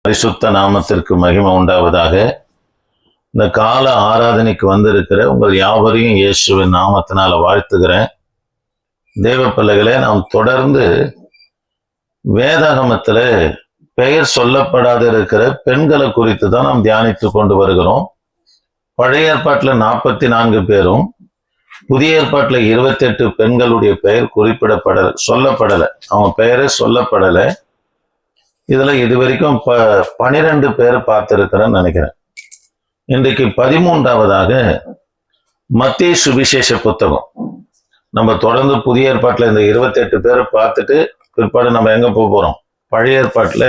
பரிசுத்த நாமத்திற்கு மகிமை உண்டாவதாக. இந்த கால ஆராதனைக்கு வந்திருக்கிற உங்கள் யாவரையும் இயேசுவின் நாமத்தினால வாழ்த்துகிறேன். தேவ பிள்ளைகளே, நாம் தொடர்ந்து வேதாகமத்துல பெயர் சொல்லப்படாத இருக்கிற பெண்களை குறித்து தான் நாம் தியானித்து கொண்டு வருகிறோம். பழைய ஏற்பாட்டுல 44 பேரும், புதிய ஏற்பாட்டுல 28 பெண்களுடைய பெயர் சொல்லப்படலை. அவங்க பெயரே சொல்லப்படலை. இதுல இதுவரைக்கும் 12 பேர் பார்த்திருக்கிறேன்னு நினைக்கிறேன். இன்றைக்கு 13வது மத்தேயு சுவிசேஷ புத்தகம். நம்ம தொடர்ந்து புதிய ஏற்பாட்டுல இந்த 28 பேரை பார்த்துட்டு பிற்பாடு நம்ம எங்க போறோம்? பழைய ஏற்பாட்டுல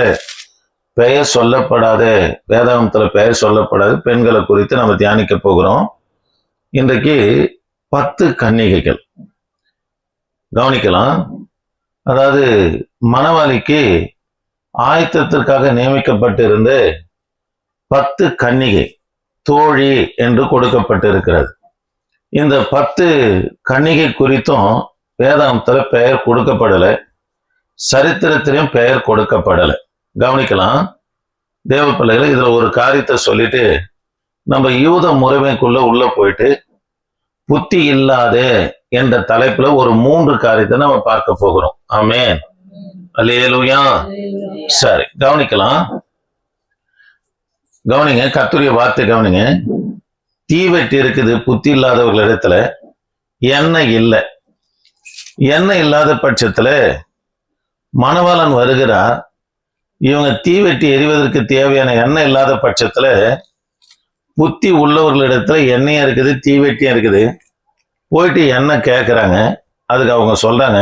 பெயர் சொல்லப்படாத, வேதாகமத்துல பெயர் சொல்லப்படாத பெண்களை குறித்து நம்ம தியானிக்க போகிறோம். இன்றைக்கு 10 கன்னிகைகள் கவனிக்கலாம். அதாவது மணவாளிக்கு ஆயத்தத்திற்காக நியமிக்கப்பட்டிருந்த 10 கன்னிகை தோழி என்று கொடுக்கப்பட்டிருக்கிறது. இந்த 10 கன்னிகை குறித்தும் வேதாகமத்துல பெயர் கொடுக்கப்படலை, சரித்திரத்திலையும் பெயர் கொடுக்கப்படலை. கவனிக்கலாம் தேவ பிள்ளைகளை. இதுல ஒரு காரியத்தை சொல்லிட்டு நம்ம யூத முறைமைக்குள்ள உள்ள போயிட்டு புத்தி இல்லாத என்ற தலைப்புல ஒரு 3 காரியத்தை நம்ம பார்க்க போகிறோம். ஆமென், அல்லேலூயா. சரி, கவனிக்கலாம். கவனிங்க, கர்த்தருடைய வார்த்தை கவனிங்க. தீவெட்டி இருக்குது புத்தி இல்லாதவர்கள் இடத்துல, எண்ணெய் இல்லை. எண்ணெய் இல்லாத பட்சத்துல மணவாளன் வருகிறார். இவங்க தீவெட்டி எரிவதற்கு தேவையான எண்ணெய் இல்லாத பட்சத்துல புத்தி உள்ளவர்களிடத்துல எண்ணெயும் இருக்குது, தீவெட்டியும் இருக்குது. போயிட்டு எண்ணெய் கேட்குறாங்க. அதுக்கு அவங்க சொல்றாங்க,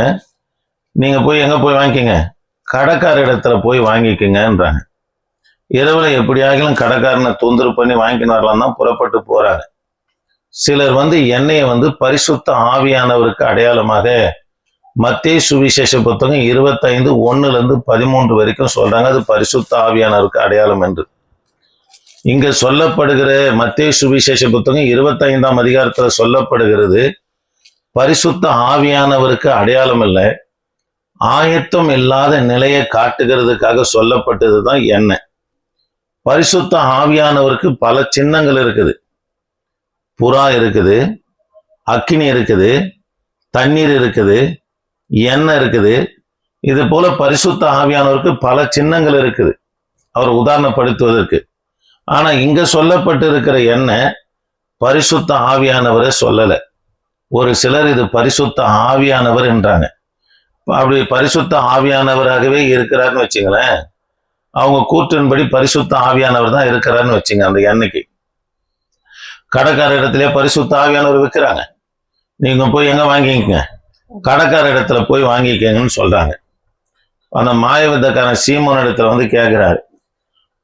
நீங்க போய் எங்க போய் வாங்கிக்கங்க, கடைக்கார இடத்துல போய் வாங்கிக்கங்கன்றாங்க. இரவுல எப்படியாகிலும் கடைக்காரனை தொந்தரவு பண்ணி வாங்கிக்கின்னு வரலாம் தான் புறப்பட்டு போறாங்க. சிலர் எண்ணெயை பரிசுத்த ஆவியானவருக்கு அடையாளமாக மத்தேயு சுவிசேஷ புத்தகம் 25:1-13 வரைக்கும் சொல்றாங்க. அது பரிசுத்த ஆவியானவருக்கு அடையாளம் என்று. இங்க சொல்லப்படுகிற மத்தேயு சுவிசேஷ புத்தகம் 25ஆம் அதிகாரத்துல சொல்லப்படுகிறது பரிசுத்த ஆவியானவருக்கு அடையாளம் இல்லை, ஆயத்தம் இல்லாத நிலையை காட்டுகிறதுக்காக சொல்லப்பட்டதுதான் எண்ணெய். பரிசுத்த ஆவியானவருக்கு பல சின்னங்கள் இருக்குது. புறா இருக்குது, அக்கினி இருக்குது, தண்ணீர் இருக்குது, எண்ணெய் இருக்குது. இது போல பரிசுத்த ஆவியானவருக்கு பல சின்னங்கள் இருக்குது அவர் உதாரணப்படுத்துவதற்கு. ஆனா இங்க சொல்லப்பட்டு இருக்கிற எண்ணெய் பரிசுத்த ஆவியானவரை சொல்லலை. ஒரு சிலர் இது பரிசுத்த ஆவியானவர் என்றாங்க. அப்படி பரிசுத்த ஆவியானவராகவே இருக்கிறாருன்னு வச்சுங்களேன், அவங்க கூற்றின்படி பரிசுத்த ஆவியானவர் தான் இருக்கிறாருன்னு வச்சுங்க. அந்த எண்ணெய்க்கு கடைக்கார இடத்துல பரிசுத்த ஆவியானவர் விற்கிறாங்க. நீங்க போய் எங்க வாங்கிக்கங்க, கடைக்கார இடத்துல போய் வாங்கிக்கங்கன்னு சொல்றாங்க. அந்த மாயவித்தக்காரன் சீமோன் இடத்துல கேட்கிறாரு,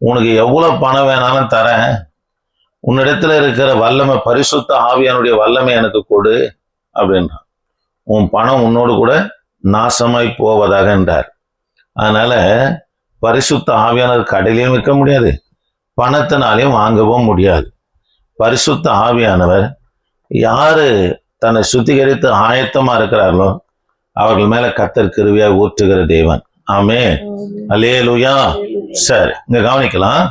உனக்கு எவ்வளவு பணம் வேணாலும் தரேன், உன்னிடத்துல இருக்கிற வல்லமை, பரிசுத்த ஆவியானுடைய வல்லமை எனக்கு கொடு அப்படின்றான். உன் பணம் உன்னோடு கூட நாசமாய் போவதாக என்றார். அதனால பரிசுத்த ஆவியானவர் கடையிலையும் விற்க முடியாது, பணத்தினாலையும் வாங்கவும் முடியாது. பரிசுத்த ஆவியானவர் யாரு தன்னை சுத்திகரித்து ஆயத்தமா இருக்கிறார்களோ அவர்கள் மேல கர்த்தர் கிருபையாக ஊற்றுகிற தேவன். ஆமென், அல்லேலூயா. சரி, இங்க கவனிக்கலாம்.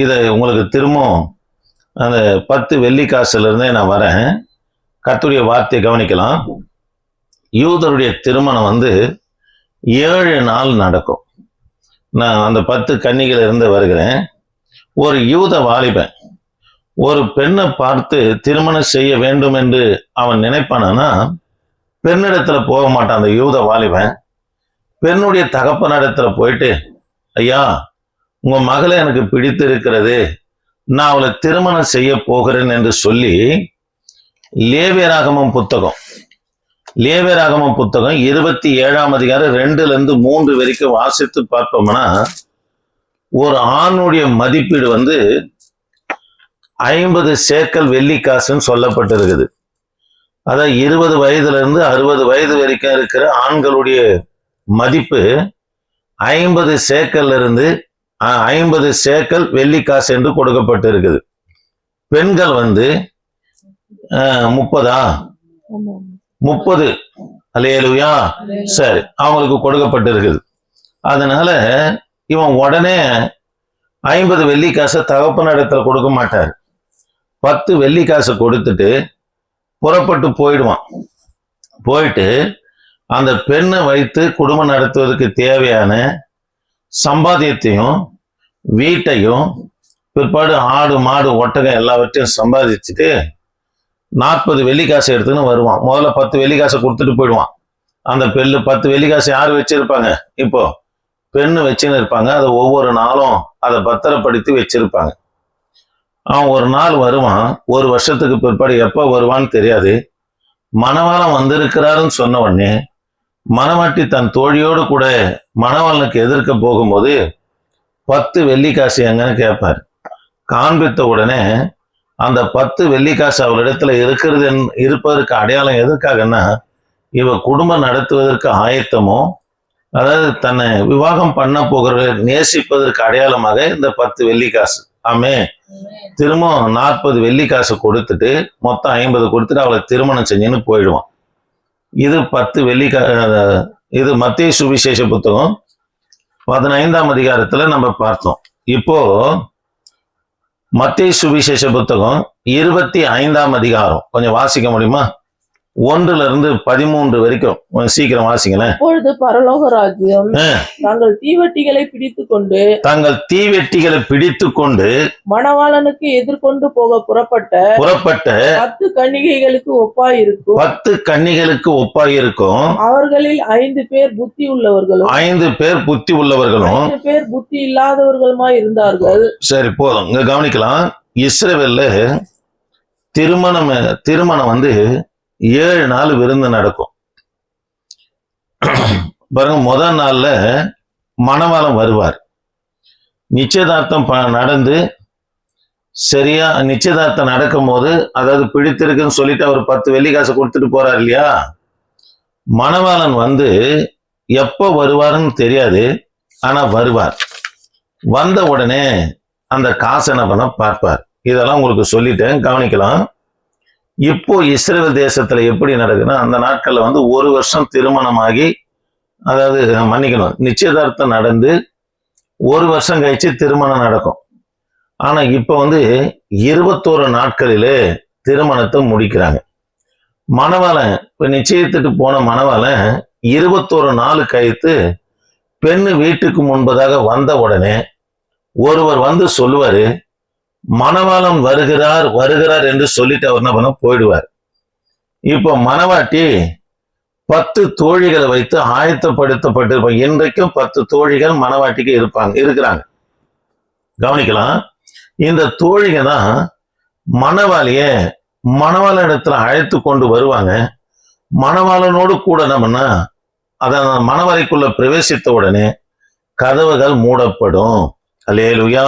இதை உங்களுக்கு திரும்பவும் அந்த 10 வெள்ளிக்காசுல இருந்தே நான் வரேன். கர்த்தருடைய வார்த்தையை கவனிக்கலாம். யூதருடைய திருமணம் 7 நாள் நடக்கும். நான் அந்த 10 கன்னிகையில இருந்து வருகிறேன். ஒரு யூத வாலிபன் ஒரு பெண்ணை பார்த்து திருமணம் செய்ய வேண்டும் என்று அவன் நினைப்பானா, பெண்ணிடத்துல போக மாட்டான். அந்த யூத வாலிபன் பெண்ணுடைய தகப்பனிடத்துல போயிட்டு, ஐயா, உங்க மகளை எனக்கு பிடித்து இருக்கிறது, நான் அவளை திருமணம் செய்ய போகிறேன் என்று சொல்லி லேவியராகமம் புத்தகம் 27ஆம் அதிகாரம் 2-3 வரைக்கும் வாசித்து பார்ப்போம்னா, ஒரு ஆணுடைய மதிப்பீடு 50 சேக்கல் வெள்ளிக்காசுன்னு சொல்லப்பட்டிருக்குது. அதாவது 20 வயதுல இருந்து 60 வயது வரைக்கும் இருக்கிற ஆண்களுடைய மதிப்பு 50 சேக்கல் வெள்ளிக்காசு என்று கொடுக்கப்பட்டிருக்குது. பெண்கள் 30 அல்லேலூயா. சரி, அவங்களுக்கு கொடுக்கப்பட்டிருக்குது. அதனால இவன் உடனே 50 வெள்ளி காசை தகப்பன இடத்துல கொடுக்க மாட்டார். 10 வெள்ளி காசை கொடுத்துட்டு புறப்பட்டு போயிடுவான். போயிட்டு அந்த பெண்ணை வைத்து குடும்பம் நடத்துவதற்கு தேவையான சம்பாத்தியத்தையும் வீட்டையும் பிற்பாடு ஆடு மாடு ஒட்டகம் எல்லாவற்றையும் சம்பாதிச்சுட்டு 40 வெள்ளி காசை எடுத்துன்னு வருவான். முதல்ல 10 வெள்ளி காசை கொடுத்துட்டு போயிடுவான். அந்த பெண்ணு 10 வெள்ளி காசை யார் வச்சிருப்பாங்க? இப்போ பெண்ணு வச்சுன்னு இருப்பாங்க. அதை ஒவ்வொரு நாளும் அதை பத்திரப்படுத்தி வச்சிருப்பாங்க. அவன் ஒரு நாள் வருவான். ஒரு வருஷத்துக்கு பிற்பாடு எப்போ வருவான்னு தெரியாது. மணவாளன் வந்திருக்கிறாருன்னு சொன்ன உடனே மணவாட்டி தன் தோழியோடு கூட மணவாளனுக்கு எதிர்க்க போகும்போது 10 வெள்ளி காசு எங்கன்னு கேட்பார். காண்பித்த உடனே அந்த 10 வெள்ளி காசு அவளிடத்துல இருப்பதற்கு அடையாளம் எதற்காகன்னா, இவ குடும்பம் நடத்துவதற்கு ஆயத்தமோ, அதாவது தன்னை விவாகம் பண்ண போகிற நேசிப்பதற்கு அடையாளமாக இந்த 10 வெள்ளி காசு. ஆமே, திரும்ப 40 வெள்ளி காசு கொடுத்துட்டு மொத்தம் 50 கொடுத்துட்டு அவளை திருமணம் செஞ்சுன்னு போயிடுவான். இது 10 வெள்ளி இது மத்தேயு சுவிசேஷ புத்தகம் 15ஆம் அதிகாரத்துல நம்ம பார்த்தோம். இப்போ மத்தேயு சுவிசேஷ புத்தகம் 25ஆம் அதிகாரம் கொஞ்சம் வாசிக்க முடியுமா? 1-13 வரைக்கும் கொஞ்சம் சீக்கிரம் வாசிங்களேன். அப்பொழுது பரலோக ராஜ்யம் தங்கள் தீவெட்டிகளை பிடித்துக் கொண்டு மணவாளனுக்கு எதிர்கொண்டு போக புறப்பட்ட 10 கன்னிகைகளுக்கு ஒப்பாயிருக்கும். 10 கன்னிகளுக்கு ஒப்பாயிருக்கும். அவர்களில் 5 பேர் புத்தி உள்ளவர்களும் 5 பேர் புத்தி உள்ளவர்களும் 5 பேர் புத்தி இல்லாதவர்களுமாய் இருந்தார்கள். சரி, போதும். இங்க கவனிக்கலாம். இஸ்ரவேல்ல திருமணம் வந்து 7 நாள் விருந்து நடக்கும். பாருங்க, முதல் நாள்ல மணவாளன் வருவார். நிச்சயதார்த்தம் நடந்து சரியா நிச்சயதார்த்தம் நடக்கும் போது, அதாவது பிடித்திருக்குன்னு சொல்லிட்டு அவர் 10 வெள்ளி காசை கொடுத்துட்டு போறார் இல்லையா? மணவாளன் வந்து எப்போ வருவாருன்னு தெரியாது, ஆனா வருவார். வந்த உடனே அந்த காசை என்ன பண்ண பார்ப்பார். இதெல்லாம் உங்களுக்கு சொல்லிட்டேன், கவனிக்கலாம். இப்போ இஸ்ரேல் தேசத்துல எப்படி நடக்குதுன்னா, அந்த நாட்கள்ல வந்து 1 வருஷம் திருமணமாகி, அதாவது மன்னிக்கணும், நிச்சயதார்த்தம் நடந்து 1 வருஷம் கழிச்சு திருமணம் நடக்கும். ஆனா இப்ப வந்து 21 நாட்களிலே திருமணத்தை முடிக்கிறாங்க. மணவாளன் இப்ப நிச்சயத்துக்கு போன மணவாளன் 21 நாள் கழித்து பெண்ணு வீட்டுக்கு முன்பதாக வந்த உடனே ஒருவர் வந்து சொல்லுவாரு, மணவாளன் வருகிறார் என்று சொல்லிட்டு அவர் என்ன பண்ண போயிடுவார். இப்போ மணவாட்டி 10 தோழிகளை வைத்து ஆயத்தப்படுத்தப்பட்டிருப்பாங்க. இன்றைக்கும் 10 தோழிகள் மணவாட்டிக்கு இருக்கிறாங்க. கவனிக்கலாம். இந்த தோழிக தான் மணவாளிய மணவாள இடத்துல அழைத்து கொண்டு வருவாங்க. மணவாளனோடு கூட நம்மனா அதான் மணவறைக்குள்ள பிரவேசித்த உடனே கதவுகள் மூடப்படும். அல்லேலூயா.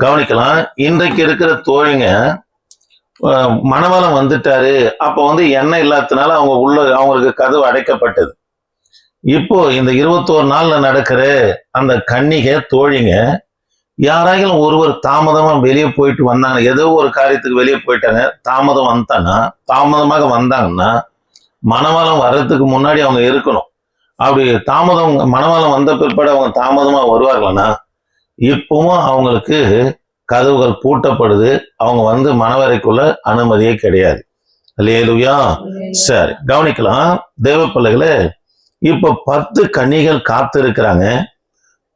கவனிக்கலாம். இன்றைக்கு இருக்கிற தோழிங்க மணவாளன் வந்துட்டாரு, அப்ப வந்து எண்ணெய் இல்லாததுனால அவங்களுக்கு கதவு அடைக்கப்பட்டது. இப்போ இந்த 21 நாள்ல நடக்கிற அந்த கன்னிகை தோழிங்க யாராயிலும் ஒருவர் தாமதமா வெளியே போயிட்டு வந்தாங்க, ஏதோ ஒரு காரியத்துக்கு வெளியே போயிட்டாங்க, தாமதமாக வந்தாங்கன்னா மணவாளன் வர்றதுக்கு முன்னாடி அவங்க இருக்கணும். அப்படி மணவாளன் வந்த பிற்பாடு அவங்க தாமதமா வருவார்கள்னா இப்பவும் அவங்களுக்கு கதவுகள் பூட்டப்படுது. அவங்க வந்து மணவறைக்குள்ள அனுமதியே கிடையாது. அல்லேலூயா. சரி, கவனிக்கலாம். தேவ பிள்ளைகளே, இப்ப 10 கன்னிகள் காத்து இருக்கிறாங்க.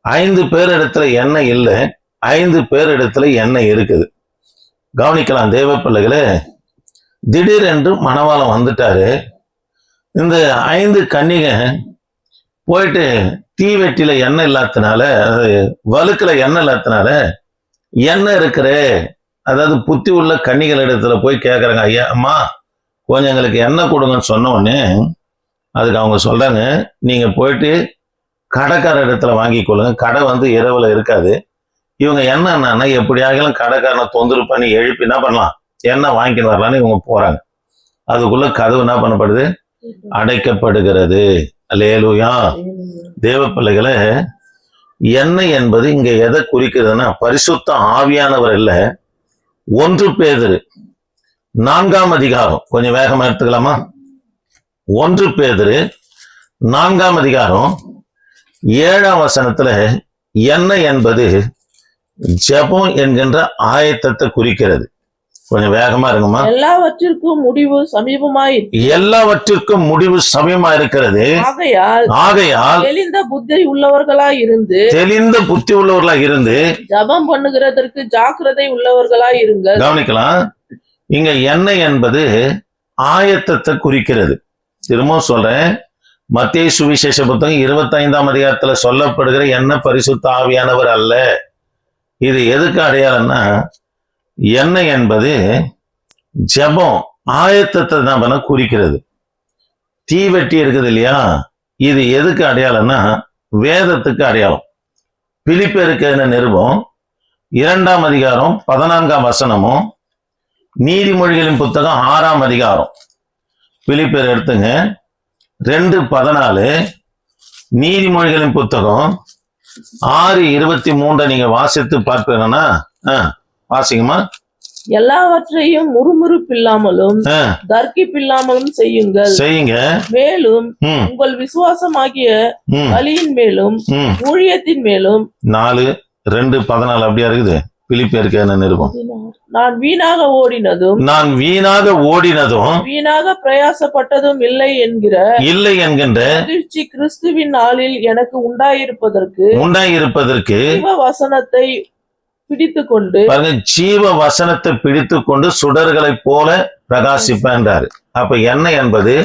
5 பேர் இடத்துல எண்ணெய் இல்லை, 5 பேர் இடத்துல எண்ணெய் இருக்குது. கவனிக்கலாம் தேவ பிள்ளைகளே. திடீரென்று மணவாளன் வந்துட்டாரு. இந்த 5 கன்னிகை போயிட்டு தீவெட்டில எண்ணெய் இல்லாதனால, வழுக்குல எண்ணெய் இல்லாதனால எண்ணெய் இருக்கிற, அதாவது புத்தி உள்ள கன்னிகள் இடத்துல போய் கேட்கறாங்க, ஐயா அம்மா கொஞ்சம் எங்களுக்கு எண்ணெய் கொடுங்கன்னு சொன்ன உடனே அதுக்கு அவங்க சொல்றாங்க, நீங்க போயிட்டு கடைக்கார இடத்துல வாங்கி கொள்ளுங்க. கடை வந்து இரவுல இருக்காது. இவங்க என்னன்னா எப்படியாகலும் கடைக்காரனை தொந்தரவு பண்ணி எழுப்பி என்ன பண்ணலாம், எண்ணெய் வாங்கிட்டு வரலான்னு இவங்க போறாங்க. அதுக்குள்ள கதவு என்ன பண்ணப்படுது, அடைக்கப்படுகிறது. அல்லேலூயா. தேவ பிள்ளைகளே, எண்ணெய் என்பது இங்க எதை குறிக்கிறதுனா பரிசுத்த ஆவியானவர் இல்ல. 1 பேதுரு 4ஆம் அதிகாரம் கொஞ்சம் வேகமா எடுத்துக்கலாமா? 1 பேதுரு 4ஆம் அதிகாரம் 7ஆம் வசனத்துல எண்ணெய் என்பது ஜெபம் என்கின்ற ஆயத்தத்தை குறிக்கிறது. கொஞ்சம் வேகமா இருக்குமா? எல்லாவற்றிற்கும் முடிவு சமீபமாய் எல்லாவற்றிற்கும் முடிவு சமயமா இருக்கிறது. ஆகையால் தெளிந்த புத்தி உள்ளவர்களாய் இருந்து ஜபம் பண்ணுகிறதற்கு ஜாக்கிரதை உள்ளவர்களாய் இருங்கள். கவனிக்கலாம். இங்க எண்ணெய் என்பது ஆயத்தத்தை குறிக்கிறது. திரும்பவும் சொல்றேன், மத்தேயு சுவிசேஷ புத்தகம் 25ஆம் அதிகாரத்துல சொல்லப்படுகிற எண்ணெய் பரிசுத்த ஆவியானவர் அல்ல. இது எதுக்கு அடையாளம்னா, எண்ணெய் என்பது ஜெபம் ஆயத்தத்தை தான் குறிக்கிறது. தீவெட்டி இருக்குது இல்லையா, இது எதுக்கு அடையாளம்னா வேதத்துக்கு அடையாளம். பிலிப்பியருக்கு நிருபம் 2ஆம் அதிகாரம் 14ஆம் வசனமும், நீதிமொழிகளின் புத்தகம் 6ஆம் அதிகாரம், பிலிப்பியர் எடுத்துங்க 2:14, நீதிமொழிகளின் புத்தகம் 6:23 நீங்க வாசித்து பார்ப்பீங்கன்னா வாசிங்கம்மா. எல்லாவற்றையும் முறுமுறுப்பில்லாமலும் தர்க்கிப்பில்லாமலும் செய்யுங்க. மேலும் உங்கள் விசுவாசமாகிய பலியின் மேலும் ஊழியத்தின் மேலும் 4:2-14 அப்படியா இருக்குது. பிலிப்பியருக்கு என்ன நிருபம்? நான் வீணாக ஓடினதும் வீணாக பிரயாசப்பட்டதும் இல்லை என்கிற மகிழ்ச்சி கிறிஸ்துவின் நாளில் எனக்கு உண்டாயிருப்பதற்கு வசனத்தை பிடித்துக்கொண்டு ஜீவ வசனத்தை பிடித்துக்கொண்டு சுடர்களை போல பிரகாசிப்பேன் என்றாரு. அப்ப எண்ணெய் என்பது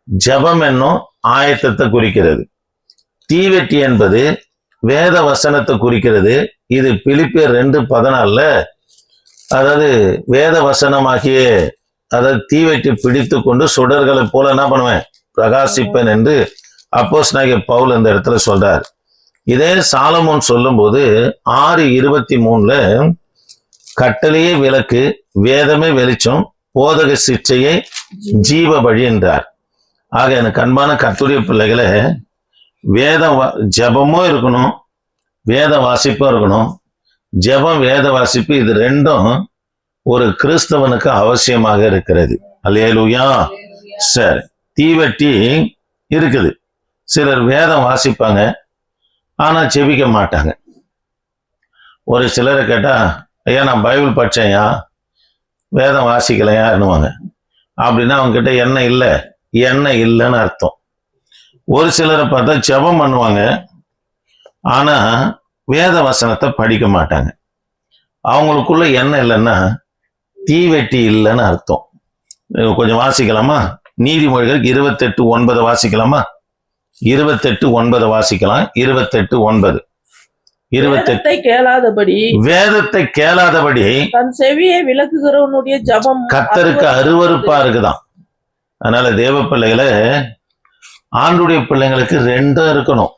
ஜெபம் என்னும் ஆயத்தத்தை குறிக்கிறது. தீவெட்டி என்பது வேத வசனத்தை குறிக்கிறது. இது பிலிப்பியர் 2:14, அதாவது வேத வசனமாகிய, அதாவது தீவெட்டி பிடித்து கொண்டு சுடர்களை போல என்ன பண்ணுவேன், பிரகாசிப்பேன் என்று அப்போஸ்தலனாகிய பவுல் இந்த இடத்துல சொல்றார். இதே சாலமோன் சொல்லும் போது 6:23 கட்டளையே விளக்கு, வேதமே வெளிச்சம், போதக சிற்றையே ஜீவ வழி என்றார். ஆக எனக்கு அன்பான கர்த்தருடைய பிள்ளைகளை, ஜெபமும் இருக்கணும், வேத வாசிப்பும் இருக்கணும். ஜெபம் வேத வாசிப்பு இது ரெண்டும் ஒரு கிறிஸ்தவனுக்கு அவசியமாக இருக்கிறது. அல்லேலூயா. சரி, தீவெட்டி இருக்குது. சிலர் வேதம் வாசிப்பாங்க, ஆனா ஜெபிக்க மாட்டாங்க. ஒரு சிலரை கேட்டா, ஐயா நான் பைபிள் படிச்சேன்யா, வேதம் வாசிக்கலையா என்னவாங்க. அப்படின்னா அவங்க கிட்ட எண்ணெய் இல்லைன்னு அர்த்தம். ஒரு சிலரை பார்த்தா ஜெபம் பண்ணுவாங்க, ஆனா வேத வசனத்தை படிக்க மாட்டாங்க. அவங்களுக்குள்ள எண்ணெய் இல்லைன்னா தீவெட்டி இல்லைன்னு அர்த்தம். கொஞ்சம் வாசிக்கலாமா? நீதிமொழிகள் 28:9 வாசிக்கலாமா? 28:9 வாசிக்கலாம். 28:9 வேதத்தை கேளாதபடி தன் செவியை விலக்குகிறவனுடைய ஜெபம் கர்த்தருக்கு அருவருப்பா இருக்குதான். அதனால தேவ பிள்ளைகளை, ஆண்டுடைய பிள்ளைங்களுக்கு ரெண்டும் இருக்கணும்.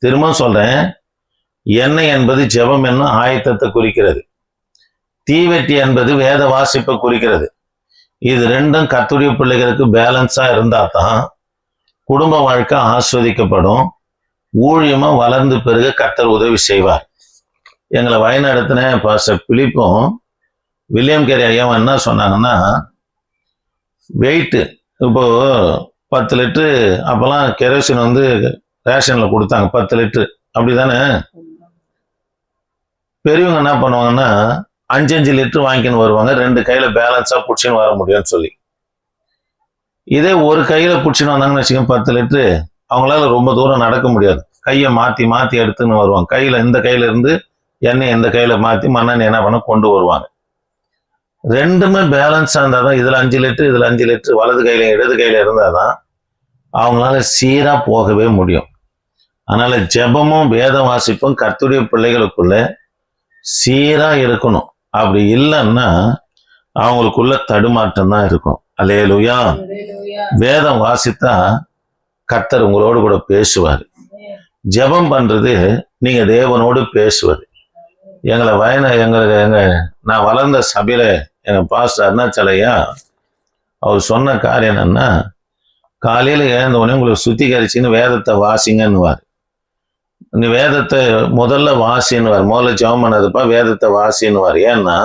திரும்ப சொல்றேன், எண்ணெய் என்பது ஜெபம் என்னும் ஆயத்தத்தை குறிக்கிறது. தீவெட்டி என்பது வேத வாசிப்பை குறிக்கிறது. இது ரெண்டும் கர்த்தருடைய பிள்ளைகளுக்கு பேலன்ஸா இருந்தா தான் குடும்ப வாழ்க்கை ஆஸ்வதிக்கப்படும், ஊழியமா வளர்ந்து பெருக கர்த்தர் உதவி செய்வார். எங்களை வயநாடுத்தின பாஸ்டர் பிலிப்பும் வில்லியம் கேரி ஐயாவும் என்ன சொன்னாங்கன்னா, வெயிட்டு இப்போ 10 லிட்டரு, அப்பெல்லாம் கெரோசின் ரேஷன்ல கொடுத்தாங்க 10 லிட்டரு, அப்படிதானே? பெரியவங்க என்ன பண்ணுவாங்கன்னா 5 லிட்டர் வாங்கின்னு வருவாங்க, 2 கையில பேலன்ஸா புடிச்சுன்னு வர முடியும்னு சொல்லி. இதே ஒரு கையில புடிச்சுன்னு வந்தாங்கன்னு வச்சுக்கோங்க 10 லிட்டரு, அவங்களால ரொம்ப தூரம் நடக்க முடியாது. கையை மாத்தி எடுத்துன்னு வருவாங்க. இந்த கையில இருந்து எண்ணெய் இந்த கையில மாத்தி மண்ணெண்ணெய் என்ன பண்ண கொண்டு வருவாங்க. ரெண்டுமே பேலன்ஸா இருந்தாதான், இதுல 5 லிட்டர் இதுல 5 லிட்டர் வலது கையில இடது கையில இருந்தாதான் அவங்களால சீரா போகவே முடியும். அதனால ஜெபமும் வேத வாசிப்பும் கர்த்தருடைய பிள்ளைகளுக்குள்ள சீரா இருக்கணும். அப்படி இல்லைன்னா அவங்களுக்குள்ள தடுமாற்றம் தான் இருக்கும். அல்லேலூயா. வேதம் வாசித்தா கர்த்தர் உங்களோடு கூட பேசுவார். ஜெபம் பண்றது நீங்க தேவனோடு பேசுவது. நான் வளர்ந்த சபையில எங்க பாஸ்டர் அருணாச்சலையா அவர் சொன்ன காரியம் என்னன்னா, காலையில எழுந்த உடனே உங்களுக்கு சுத்திகரிச்சின்னு வேதத்தை வாசிங்கன்னுவார். நீ வேதத்தை முதல்ல வாசின்னுவார். முதல்ல ஜெபம் பண்ணதுப்பா வேதத்தை வாசின்னுவார். ஏன்னா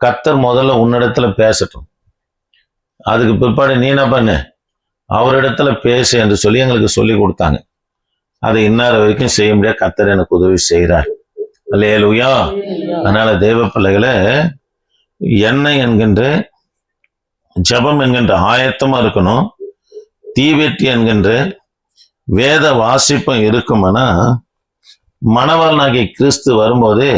கர்த்தர் முதல்ல உன்னிடத்துல பேசட்டும், அதுக்கு பிற்பாடு நீ என்ன பண்ணு, அவரிடத்துல பேசு என்று சொல்லி எங்களுக்கு சொல்லி கொடுத்தாங்க. அதை இன்னார வரைக்கும் செய்ய முடியாது. கர்த்தர் எனக்கு உதவி செய்கிறார். அல்லேலூயா. அதனால தேவ பிள்ளைகளை எண்ணெய் என்கின்ற ஜெபம் என்கின்ற ஆயத்தமா இருக்கணும். தீவெட்டி என்கின்ற வேத வாசிப்பும் இருக்குமானா மணவாளனாகிய கிறிஸ்து வரும்போது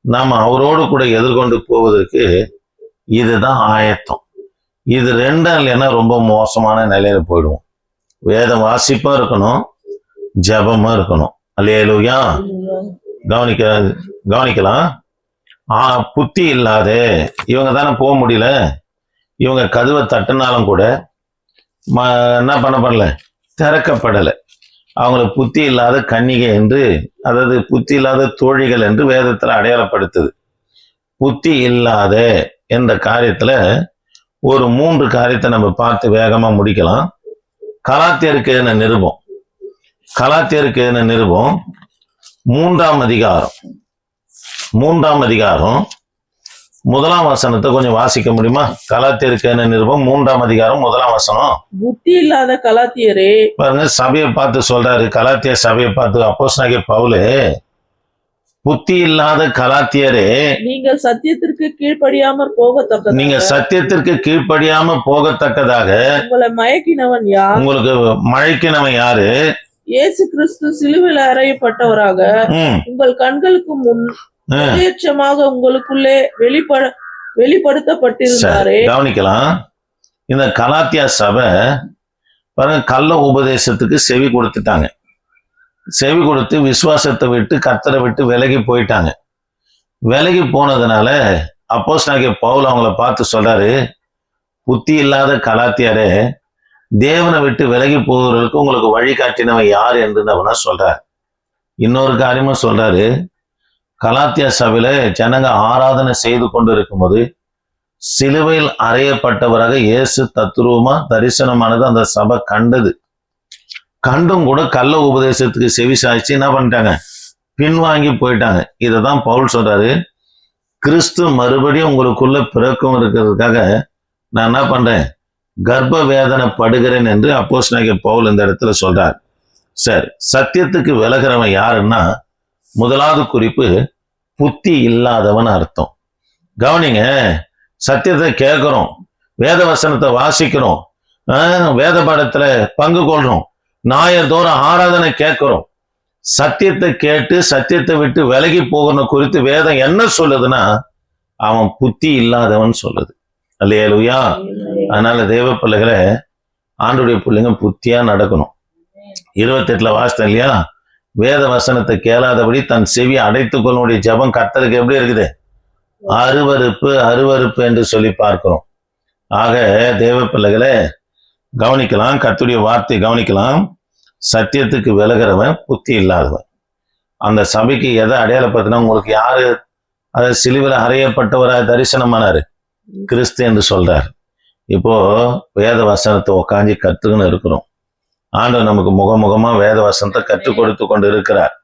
நாம் அவரோடு கூட எதிர்கொண்டு போவதற்கு இதுதான் ஆயத்தம். இது ரெண்டும் இல்லைன்னா ரொம்ப மோசமான நிலையில போயிடுவோம். வேத வாசிப்பும் இருக்கணும், ஜெபமும் இருக்கணும். அல்லேலூயா. கவனிக்கலாம். புத்தி இல்லாத இவங்க தானே போக முடியல. இவங்க கதவை தட்டினாலும் கூட என்ன பண்ணல, திறக்கப்படலை. அவங்களுக்கு புத்தி இல்லாத கன்னிகை என்று, அதாவது புத்தி இல்லாத தோழிகள் என்று வேதத்துல அடையாளப்படுத்துது. புத்தி இல்லாத என்ற காரியத்துல ஒரு 3 காரியத்தை நம்ம பார்த்து வேகமா முடிக்கலாம். கலாத்தியருக்கு எழுதின நிருபம் 3ஆம் அதிகாரம் 1ஆம் வசனத்தை கொஞ்சம் வாசிக்க முடியுமா? கலாத்தியருக்கு எழுதின நிருபம் 3ஆம் அதிகாரம் 1ஆம் வசனம். புத்தி இல்லாத கலாத்தியரே, பாருங்க, சபையை பார்த்து சொல்றாரு. கலாத்திய சபையை பார்த்து அப்போஸ்தலனாகிய பவுல், புத்தி இல்லாத கலாத்தியரே, நீங்கள் சத்தியத்திற்கு கீழ்ப்படியாமற் போகத்தக்கதாக உங்களை மயக்கினவன் யார்? உங்களுக்கு மயக்கினவன் யாரு? இயேசு கிறிஸ்து சிலுவையில் அறையப்பட்டவராக உங்கள் கண்களுக்கு முன் பிரத்யட்சமாக உங்களுக்குள்ளே வெளிப்படுத்தப்பட்டிருந்தாரே. கவனிக்கலாம். இந்த கலாத்தியா சபை பாருங்க, கள்ள உபதேசத்துக்கு செவி கொடுத்துட்டாங்க. செவி கொடுத்து விசுவாசத்தை விட்டு கர்த்தரை விட்டு விலகி போயிட்டாங்க. விலகி போனதுனால அப்போஸ்தலனாகிய பவுல் அவங்கள பார்த்து சொல்றாரு, புத்தி இல்லாத கலாத்தியாரே, தேவனை விட்டு விலகி போகிறவர்களுக்கு உங்களுக்கு வழி காட்டினவன் யார் என்று அவனா சொல்றாரு. இன்னொரு காரியமும் சொல்றாரு. கலாத்தியா சபையில ஜனங்க ஆராதனை செய்து கொண்டு இருக்கும்போது சிலுவையில் அறையப்பட்டவராக இயேசு தத்துருவமா தரிசனமானது அந்த சபை கண்டது. கண்டும் கூட கள்ள உபதேசத்துக்கு செவி சாய்ச்சி என்ன பண்ணிட்டாங்க, பின்வாங்கி போயிட்டாங்க. இததான் பவுல் சொல்றாரு, கிறிஸ்து மறுபடியும் உங்களுக்குள்ள பிறக்கும் இருக்கிறதுக்காக நான் என்ன பண்றேன், கர்ப்ப வேதனை படுகிறேன் என்று அப்போஸ்தலனாகிய பவுல் இந்த இடத்துல சொல்றார். சரி, சத்தியத்துக்கு விலகிறவன் யாருன்னா, முதலாவது குறிப்பு புத்தி இல்லாதவன் அர்த்தம். கவனிங்க, சத்தியத்தை கேட்கிறோம், வேத வசனத்தை வாசிக்கிறோம், வேத பாடத்துல பங்கு கொள்றோம், ஞாயிறுதோறும் ஆராதனை கேட்கிறோம். சத்தியத்தை கேட்டு சத்தியத்தை விட்டு விலகி போகணும் குறித்து வேதம் என்ன சொல்லுதுன்னா, அவன் புத்தி இல்லாதவன் சொல்லுது. அல்லேலூயா. அதனால தேவ பிள்ளைகளை, ஆண்டுடைய பிள்ளைங்க புத்தியா நடக்கணும். 28 வாசித்தேன் இல்லையா, வேத வசனத்தை கேளாதபடி தன் செவி அடைத்துக் கொள்ளுடைய ஜெபம் கர்த்தருக்கு எப்படி இருக்குது, அருவருப்பு என்று சொல்லி பார்க்கிறோம். ஆக தேவ பிள்ளைகளை கவனிக்கலாம், கர்த்தருடைய வார்த்தை கவனிக்கலாம். சத்தியத்துக்கு விலகிறவன் புத்தி இல்லாதவன். அந்த சபைக்கு எதை அடையாளப்படுத்தினா, உங்களுக்கு யாரு அதை சிலுவையில் அறையப்பட்டவராக தரிசனமானாரு, கிறிஸ்து என்று சொல்றார். இப்போ வேத வசனத்தை உக்காஞ்சி கற்றுக்குன்னு இருக்கிறோம். ஆண்டவர் நமக்கு முகமுகமா வேத வசனத்தை கற்றுக் கொடுத்து கொண்டு இருக்கிறார்.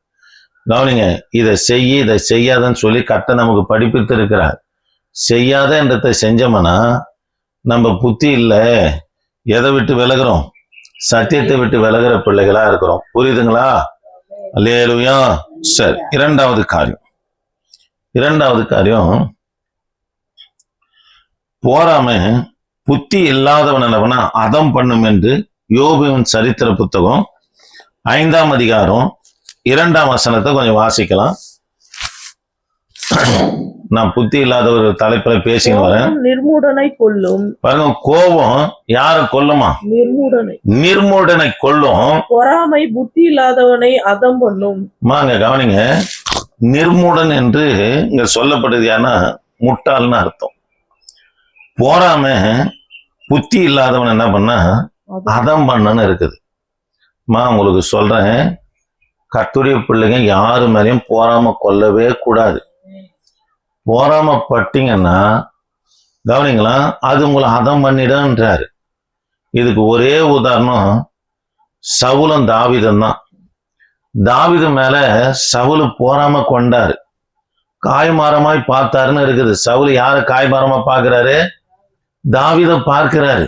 கவனிங்க, இதை செய்யாதன்னு சொல்லி கர்த்தர் நமக்கு படிப்பித்து இருக்கிறார். செய்யாத என்றதை செஞ்சோம்னா நம்ம புத்தி இல்லை, எதை விட்டு விலகிறோம், சத்தியத்தை விட்டு விலகிற பிள்ளைகளா இருக்கிறோம். புரியுதுங்களா? அல்லேலூயா. சரி, இரண்டாவது காரியம் போராம புத்தி இல்லாதவன் என்னவனா அதம் பண்ணும் என்று யோபுவின் சரித்திர புத்தகம் 5ஆம் அதிகாரம் 2ஆம் வசனத்தை கொஞ்சம் வாசிக்கலாம். நான் புத்தி இல்லாத ஒரு தலைப்புல பேசின்னு வரேன். நிர்மூடனை கொல்லும். பாருங்க, கோபம் யாரை கொல்லுமா? நிர்மூடனை கொல்லும். பொறாமை புத்தி இல்லாதவனை அதம் பண்ணும். மாங்க கவனிங்க, நிர்மூடன் என்று இங்க சொல்லப்படுது யாருன்னா முட்டாள்னு அர்த்தம். போராம புத்தி இல்லாதவன் என்ன பண்ணா அதம் பண்ணன்னு இருக்குது. உங்களுக்கு சொல்றேன், கர்த்தருடைய பிள்ளைங்க யாரு மேலேயும் போராம கொல்லவே கூடாது. போராமப்பட்டீங்கன்னா கவனிங்களா, அது உங்களை அதம் பண்ணிடுன்றாரு. இதுக்கு ஒரே உதாரணம் சவுலும் தாவீதும் தான். தாவீது மேல சவுல் போராம கொண்டாரு, காய்மாரமாய் பார்த்தாருன்னு இருக்குது. சவுல் யாரை காய்மாரமா பார்க்கிறாரு? தாவீதை பார்க்கிறாரு.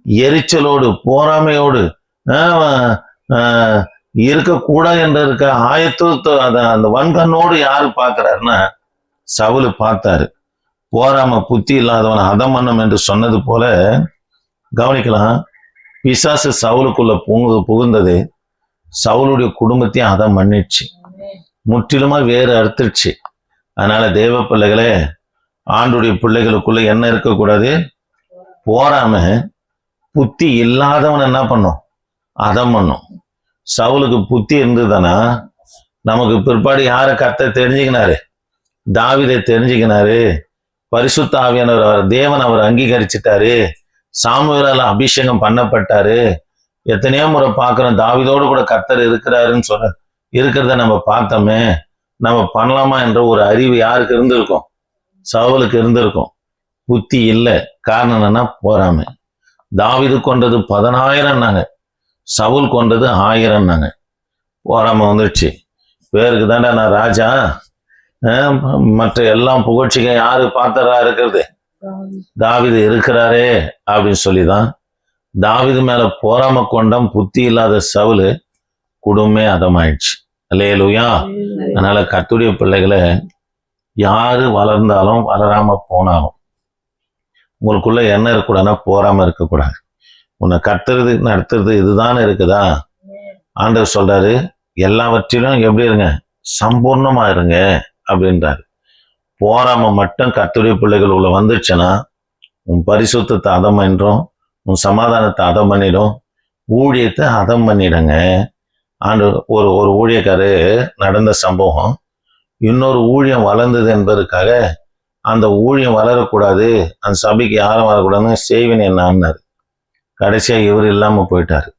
எரிச்சலோடு போராமையோடு இருக்கக்கூடாது என்று இருக்க ஆயத்தத்தை அந்த வன்கண்ணோடு யாரு பார்க்கிறாருன்னா சவுல் பார்த்தாரு. போராம புத்தி இல்லாதவன் அதமன்னம் என்று சொன்னது போல கவனிக்கலாம். பிசாசு சவுலுக்குள்ள புகுந்தது சவுளுடைய குடும்பத்தையும் அதம் பண்ணிடுச்சு, முற்றிலுமா வேறு அறுத்துடுச்சு. அதனால தேவ பிள்ளைகளே, ஆண்டுடைய பிள்ளைகளுக்குள்ள என்ன இருக்கக்கூடாது? போராம புத்தி இல்லாதவன் என்ன பண்ணும்? அதம் பண்ணும். சவுலுக்கு புத்தி இருந்ததுன்னா நமக்கு பிற்பாடு யாரை கர்த்தர் தெரிஞ்சுக்கினாரு? தாவீதை தெரிஞ்சுக்கினாரு. பரிசுத்த ஆவியானவர் தேவன் அவர் அங்கீகரிச்சிட்டாரு. சாமுவேலால அபிஷேகம் பண்ணப்பட்டாரு. எத்தனையோ முறை பார்க்கிறோம், தாவீதோடு கூட கர்த்தர் இருக்கிறாருன்னு சொல்ற இருக்கிறத நம்ம பார்த்தோமே, நம்ம பண்ணலாமா என்ற ஒரு அறிவு யாருக்கு இருந்திருக்கும்? சவுலுக்கு இருந்திருக்கும். புத்தி இல்லை. காரணம் என்னன்னா போறாம. தாவீது கொண்டது 10,000 சவுல் கொண்டது 1000 போறாம வந்துடுச்சு. பேருக்கு தாண்டா நான் ராஜா, மற்ற எல்லாம் புகழ்ச்சிக்க யாரு பார்த்தரா இருக்கிறது? தாவீது இருக்கிறாரே அப்படின்னு சொல்லிதான் தாவீது மேல போராம கொண்டம் புத்தி இல்லாத சவுலு குடும்பமே அதமாயிடுச்சு. அல்லேலூயா. அதனால கர்த்தருடைய பிள்ளைகளை யாரு வளர்ந்தாலும் வளராம போனாலும் உங்களுக்குள்ள என்ன இருக்கக்கூடாதுன்னா போராம இருக்கக்கூடாது. உன்னை கத்துறது நடத்துறது இதுதான் இருக்குதா? ஆண்டவர் சொல்றாரு, எல்லாவற்றிலும் எப்படி இருங்க? சம்பூர்ணமா இருங்க அப்படின்றாரு. போராம மட்டும் கர்த்தருடைய பிள்ளைகள் உள்ள வந்துச்சுன்னா உன் பரிசுத்தத்தை அதம் என்றும் உன் சமாதானத்தை அதம் பண்ணிடும், ஊழியத்தை அதம் பண்ணிடுங்க. ஆண்டு ஒரு ஊழியக்காரு நடந்த சம்பவம், இன்னொரு ஊழியம் வளர்ந்தது என்பதற்காக அந்த ஊழியம் வளரக்கூடாது, அந்த சபைக்கு யாரும் வரக்கூடாதுன்னு செய்வேன் என்னான்னாரு. கடைசியா இவர் இல்லாம போயிட்டாரு.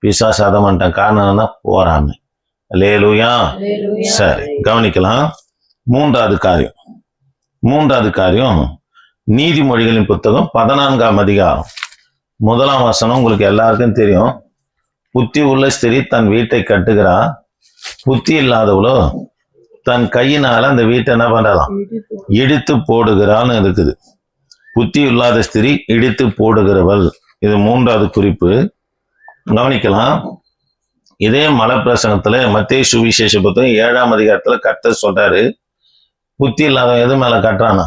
பிசாசு அதம் பண்ணிட்டான். காரணம் என்னன்னா போராம. அல்லேலூயா. சரி, கவனிக்கலாம். மூன்றாவது காரியம் நீதிமொழிகளின் புத்தகம் 14ஆம் அதிகாரம் 1ஆம் வசனம். உங்களுக்கு எல்லாருக்கும் தெரியும். புத்தி உள்ள ஸ்திரீ தன் வீட்டை கட்டுகிறா, புத்தி இல்லாதவளோ தன் கையினால அந்த வீட்டை என்ன பண்ணலாம்? இடித்து போடுகிறான்னு இருக்குது. புத்தி இல்லாத ஸ்திரீ இடித்து போடுகிறவள். இது 3வது குறிப்பு. கவனிக்கலாம். இதே மலைப்பிரசனத்துல மத்தேயு சுவிசேஷ புத்தகம் 7ஆம் அதிகாரத்துல கர்த்தர் சொல்றாரு, புத்தி இல்லாதவன் எது மேல கட்டுறானா?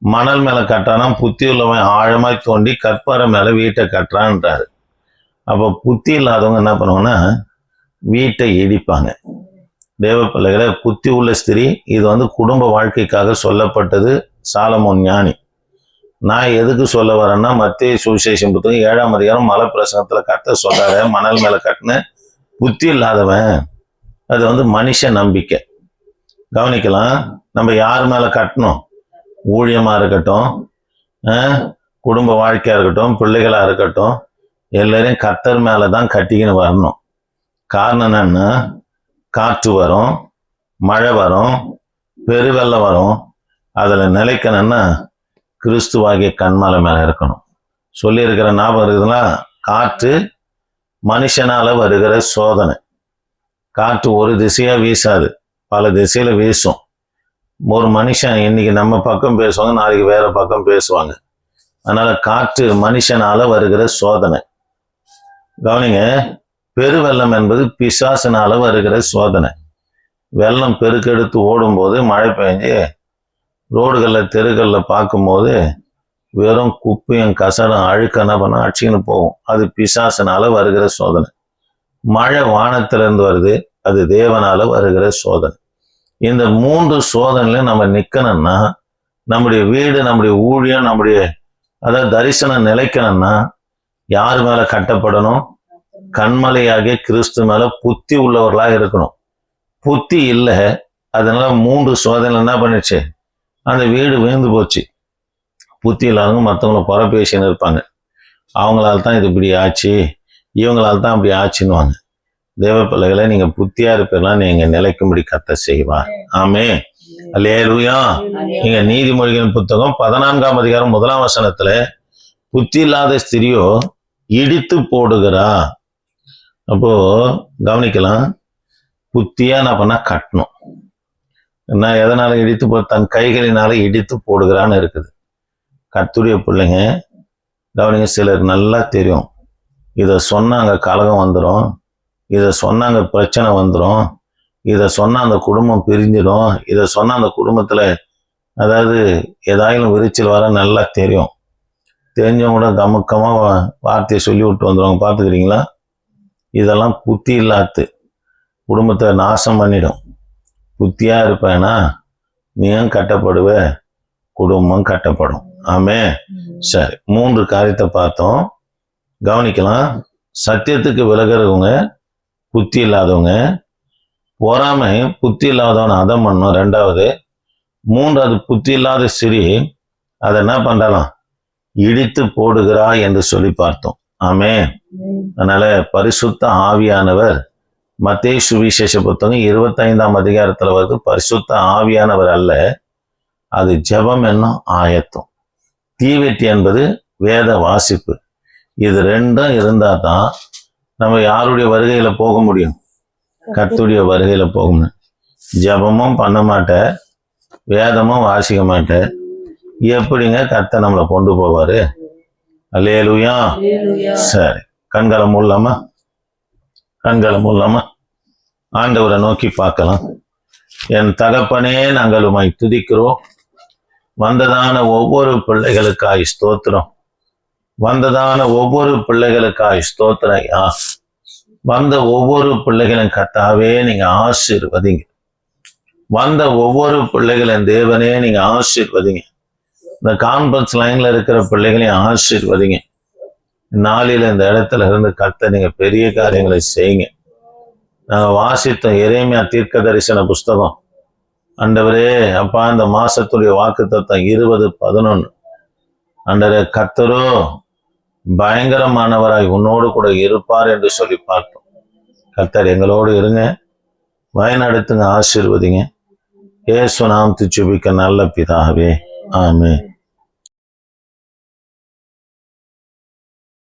மணல் மேல கட்டுறானா? புத்தி உள்ளவன் ஆழமாய் தோண்டி கற்பாறை மேல வீட்டை கட்டுறான்றாரு. அப்போ புத்தி இல்லாதவங்க என்ன பண்ணுவாங்கன்னா வீட்டை இடிப்பாங்க. தேவ பிள்ளைகளை, புத்தி உள்ள ஸ்திரீ, இது குடும்ப வாழ்க்கைக்காக சொல்லப்பட்டது. சாலமோன் ஞானி. நான் எதுக்கு சொல்ல வரேன்னா, மத்தேயு சுவிசேஷம் புத்தகம் 7ஆம் அதிகாரம் மலைப்பிரசனத்துல கர்த்தர் சொல்றாரு, மணல் மேல கட்டின புத்தி இல்லாதவன் அது மனுஷ நம்பிக்கை. கவனிக்கலாம். நம்ம யார் மேல கட்டணும்? ஊழியமா இருக்கட்டும், குடும்ப வாழ்க்கையா இருக்கட்டும், பிள்ளைகளா இருக்கட்டும், எல்லாரையும் கர்த்தர் மேலதான் கட்டிக்கின்னு வரணும். காரணம் என்னன்னா, காற்று வரும், மழை வரும், பெருவெள்ளம் வரும். அதுல நிலைக்கணும்னா கிறிஸ்துவாகிய கண்மலை மேல இருக்கணும். சொல்லி இருக்கிற ஞாபகம் இருக்குதுன்னா, காற்று மனுஷனால வருகிற சோதனை. காற்று ஒரு திசையா வீசாது, பல திசையில வீசும். ஒரு மனுஷன் இன்னைக்கு நம்ம பக்கம் பேசுவாங்க, நாளைக்கு வேற பக்கம் பேசுவாங்க. அதனால காற்று மனுஷனால வருகிற சோதனை. கவனிங்க. பெருவெள்ளம் என்பது பிசாசினால வருகிற சோதனை. வெள்ளம் பெருக்கெடுத்து ஓடும்போது, மழை பெஞ்சு ரோடுகளில் தெருகளில் பார்க்கும்போது வெறும் குப்பையும் கசடும் அழுக்க என்ன பண்ண அடிச்சுன்னு போகும். அது பிசாசினால வருகிற சோதனை. மழை வானத்திலிருந்து வருது, அது தேவனால வருகிற சோதனை. இந்த 3 சோதனையில நம்ம நிக்கணும்னா, நம்முடைய வீடு, நம்முடைய ஊழியம், நம்முடைய தரிசனம் நிலைக்கணும்னா யார் மேல கட்டப்படணும்? கண்மலையாகிய கிறிஸ்து மேல புத்தி உள்ளவர்களா இருக்கணும். புத்தி இல்லை, அதனால 3 சோதனை என்ன பண்ணிச்சு? அந்த வீடு விழுந்து போச்சு. புத்தி இல்லாதவங்க மற்றவங்களை குறை பேசின்னு இருப்பாங்க. அவங்களால தான் இது இப்படி ஆச்சு, இவங்களால தான் அப்படி ஆச்சுன்னுவாங்க. தேவ பிள்ளைகளை, நீங்க புத்தியா இருப்பீங்களா? நீங்க நிலைக்கும்படி கர்த்தர் செய்வார். ஆமே. அல்லேலூயா. நீங்க நீதிமொழிகளின் புத்தகம் 14ஆம் அதிகாரம் 1ஆம் வசனத்துல புத்தி இல்லாத ஸ்திரியோ இடித்து போடுகிறா. அப்போ கவனிக்கலாம். புத்தியா என்ன பண்ணா கட்டணும். நான் எதனால இடித்து தன் கைகளினால இடித்து போடுகிறான்னு இருக்குது. கர்த்தருடைய பிள்ளைங்க கவனிங்க. சிலர் நல்லா தெரியும், இதை சொன்னா அங்க கலகம் வந்துடும், இதை சொன்னா அங்க பிரச்சனை வந்துடும், இதை சொன்னா அந்த குடும்பம் பிரிஞ்சிடும், இதை சொன்னா அந்த குடும்பத்துல அதாவது ஏதாயிலும் விரிச்சல் வர நல்லா தெரியும். தெரிஞ்சவங்க கூட கமுக்கமா வார்த்தையை சொல்லி விட்டு வந்துடுவாங்க. பார்த்துக்கிறீங்களா? இதெல்லாம் புத்தி இல்லாத்து குடும்பத்தை நாசம் பண்ணிடும். புத்தியா இருப்பேனா நீயும் கட்டப்படுவ, குடும்பம் கட்டப்படும். ஆமே. சரி, 3 காரியத்தை பார்த்தோம், கவனிக்கலாம். சத்தியத்துக்கு விலகிறவங்க புத்தி இல்லாதவங்க, பொறாமை புத்தி இல்லாதவன் அதம் பண்ணும். 2வது. 3வது, புத்தி இல்லாத சிறி அதை என்ன பண்றலாம், இடித்து போடுகிறா என்று சொல்லி பார்த்தோம். ஆமே. அதனால பரிசுத்த ஆவியானவர், மத்தேயு சுவிசேஷ புத்தகம் 25ஆம் அதிகாரத்துல வருது, பரிசுத்த ஆவியானவர் அல்ல, அது ஜெபம் என்னும் ஆயத்தம். தீவெட்டி என்பது வேத வாசிப்பு. இது 2ம் இருந்தா தான் நம்ம யாருடைய வருகையில போக முடியும், கர்த்தருடைய வருகையில போக முடியும். ஜெபமும் பண்ண மாட்டேன், வேதமும் வாசிக்க மாட்டேன், எப்படிங்க கர்த்தர் நம்மளை கொண்டு போவாரு? அல்லேலூயா. சரி, கண்களை மூடலாமா? கண்களை மூடலாமா? ஆண்டவரை நோக்கி பார்க்கலாம். என் தகப்பனே, நாங்கள் உம்மை துதிக்கிறோம். வந்ததான ஒவ்வொரு பிள்ளைகளுக்காய் ஸ்தோத்திரம். வந்ததான ஒவ்வொரு பிள்ளைகளுக்காய் ஸ்தோத்திரம் ஐயா. வந்த ஒவ்வொரு பிள்ளைகளும் கர்த்தாவே நீங்க ஆசீர்வதிங்க. வந்த ஒவ்வொரு பிள்ளைகளின் தேவனே நீங்க ஆசீர்வதிங்க. இந்த கான்ஃபரன்ஸ் லைன்ல இருக்கிற பிள்ளைகளையும் ஆசீர்வதிங்க. நாளில இந்த இடத்துல இருந்து கர்த்தர் நீங்க பெரிய காரியங்களை செய்யுங்க. நாங்க வாசித்தோம் எரேமியா தீர்க்க தரிசன புஸ்தகம். ஆண்டவரே அப்பா, இந்த மாசத்துடைய வாக்குத்தத்தம் 20:11. ஆண்டவரே, கர்த்தரோ பயங்கரமானவராய் உன்னோடு கூட இருப்பார் என்று சொல்லி பார்த்தோம். கர்த்தர் எங்களோடு இருங்க, வழிநடத்துங்க, ஆசீர்வதிங்க. இயேசு நாமத்தில் ஜெபிக்க நல்ல பிதாவே, ஆமென்.